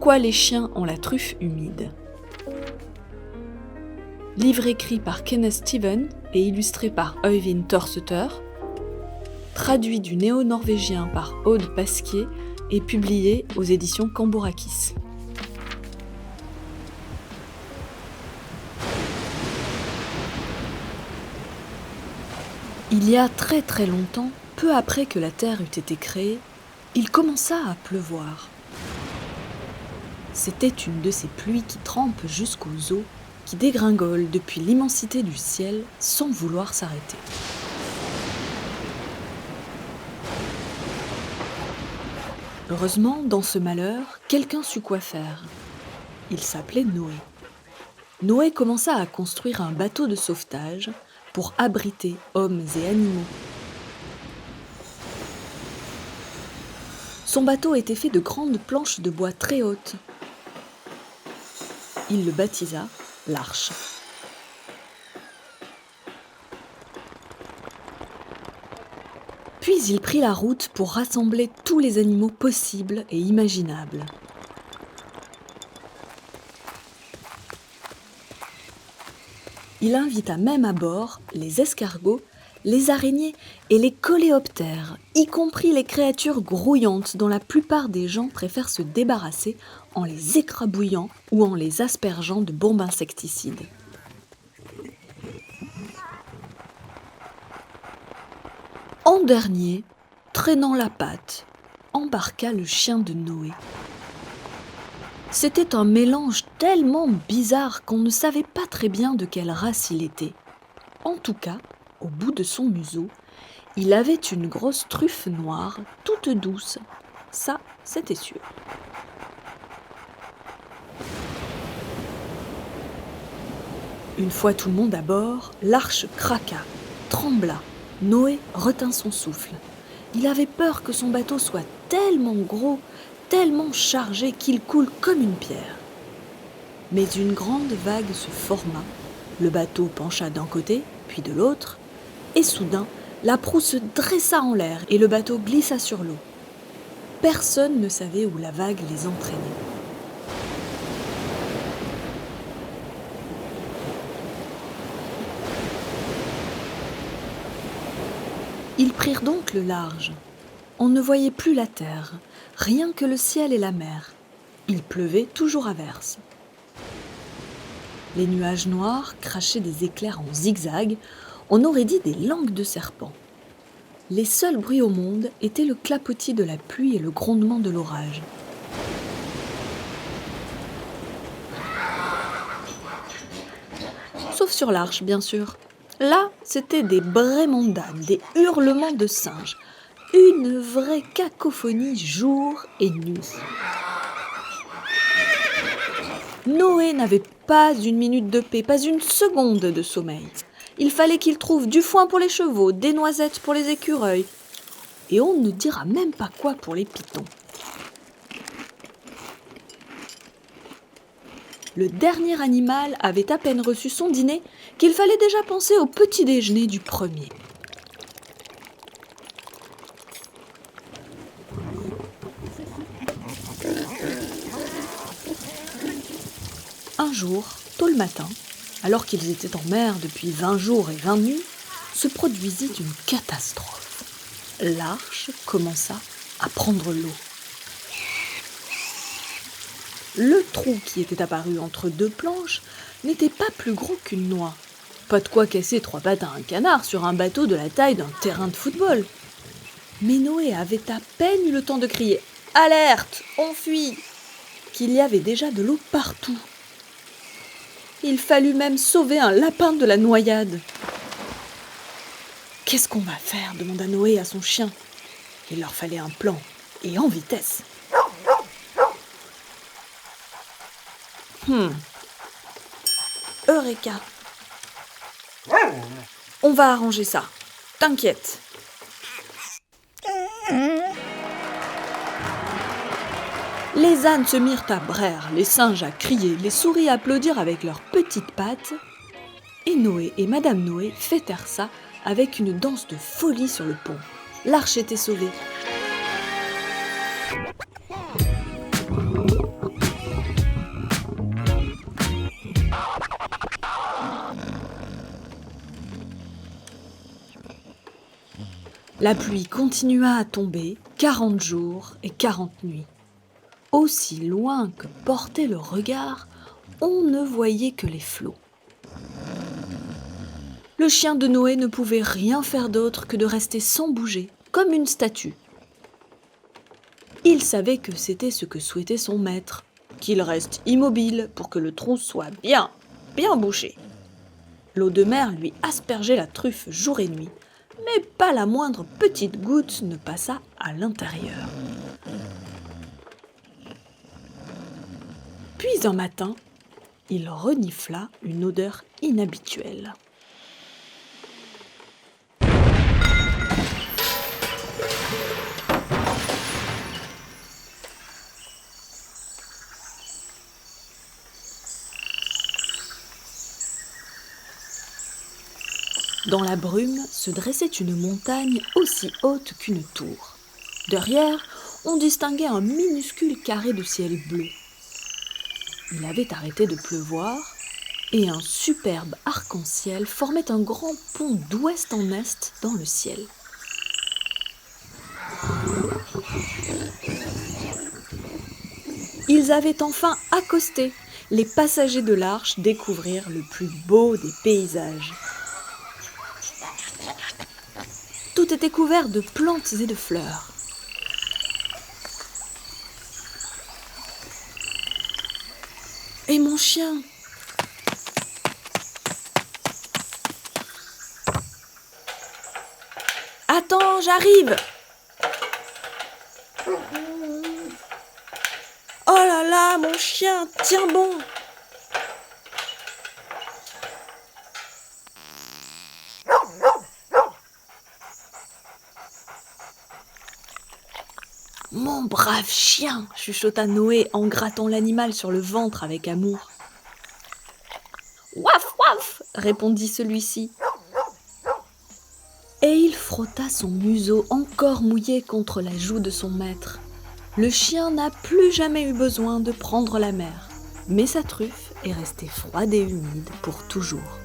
Pourquoi les chiens ont la truffe humide ? Livre écrit par Kenneth Steven et illustré par Øyvind Thorseter, traduit du néo-norvégien par Aude Pasquier et publié aux éditions Cambourakis. Il y a très très longtemps, peu après que la Terre eut été créée, il commença à pleuvoir. C'était une de ces pluies qui trempent jusqu'aux os, qui dégringolent depuis l'immensité du ciel sans vouloir s'arrêter. Heureusement, dans ce malheur, quelqu'un sut quoi faire. Il s'appelait Noé. Noé commença à construire un bateau de sauvetage pour abriter hommes et animaux. Son bateau était fait de grandes planches de bois très hautes. Il le baptisa l'Arche. Puis il prit la route pour rassembler tous les animaux possibles et imaginables. Il invita même à bord les escargots, les araignées et les coléoptères, y compris les créatures grouillantes dont la plupart des gens préfèrent se débarrasser en les écrabouillant ou en les aspergeant de bombes insecticides. En dernier, traînant la patte, embarqua le chien de Noé. C'était un mélange tellement bizarre qu'on ne savait pas très bien de quelle race il était. En tout cas, au bout de son museau, il avait une grosse truffe noire, toute douce. Ça, c'était sûr. Une fois tout le monde à bord, l'arche craqua, trembla. Noé retint son souffle. Il avait peur que son bateau soit tellement gros, tellement chargé qu'il coule comme une pierre. Mais une grande vague se forma. Le bateau pencha d'un côté, puis de l'autre, et soudain, la proue se dressa en l'air et le bateau glissa sur l'eau. Personne ne savait où la vague les entraînait. Ils prirent donc le large. On ne voyait plus la terre, rien que le ciel et la mer. Il pleuvait toujours à verse. Les nuages noirs crachaient des éclairs en zigzag, on aurait dit des langues de serpent. Les seuls bruits au monde étaient le clapotis de la pluie et le grondement de l'orage. Sauf sur l'arche, bien sûr. Là, c'était des braiements d'âne, des hurlements de singes. Une vraie cacophonie jour et nuit. Noé n'avait pas une minute de paix, pas une seconde de sommeil. Il fallait qu'il trouve du foin pour les chevaux, des noisettes pour les écureuils. Et on ne dira même pas quoi pour les pitons. Le dernier animal avait à peine reçu son dîner qu'il fallait déjà penser au petit déjeuner du premier. Un jour, tôt le matin, alors qu'ils étaient en mer depuis 20 jours et 20 nuits, se produisit une catastrophe. L'arche commença à prendre l'eau. Le trou qui était apparu entre deux planches n'était pas plus gros qu'une noix. Pas de quoi casser 3 pattes à un canard sur un bateau de la taille d'un terrain de football. Mais Noé avait à peine eu le temps de crier « Alerte, on fuit !» qu'il y avait déjà de l'eau partout. Il fallut même sauver un lapin de la noyade. « Qu'est-ce qu'on va faire ?» demanda Noé à son chien. Il leur fallait un plan, et en vitesse. Eureka! On va arranger ça. T'inquiète. Les ânes se mirent à braire, les singes à crier, les souris à applaudir avec leurs petites pattes. Et Noé et Madame Noé fêtèrent ça avec une danse de folie sur le pont. L'arche était sauvée. La pluie continua à tomber 40 jours et 40 nuits. Aussi loin que portait le regard, on ne voyait que les flots. Le chien de Noé ne pouvait rien faire d'autre que de rester sans bouger, comme une statue. Il savait que c'était ce que souhaitait son maître, qu'il reste immobile pour que le trou soit bien bouché. L'eau de mer lui aspergeait la truffe jour et nuit, mais pas la moindre petite goutte ne passa à l'intérieur. Puis un matin, il renifla une odeur inhabituelle. Dans la brume se dressait une montagne aussi haute qu'une tour. Derrière, on distinguait un minuscule carré de ciel bleu. Il avait arrêté de pleuvoir et un superbe arc-en-ciel formait un grand pont d'ouest en est dans le ciel. Ils avaient enfin accosté. Les passagers de l'arche découvrirent le plus beau des paysages. Tout était couvert de plantes et de fleurs. Et mon chien? Attends, j'arrive! Oh là là, mon chien, tiens bon! Mon brave chien, chuchota Noé en grattant l'animal sur le ventre avec amour. Waf, waf, répondit celui-ci. Et il frotta son museau encore mouillé contre la joue de son maître. Le chien n'a plus jamais eu besoin de prendre la mer, mais sa truffe est restée froide et humide pour toujours.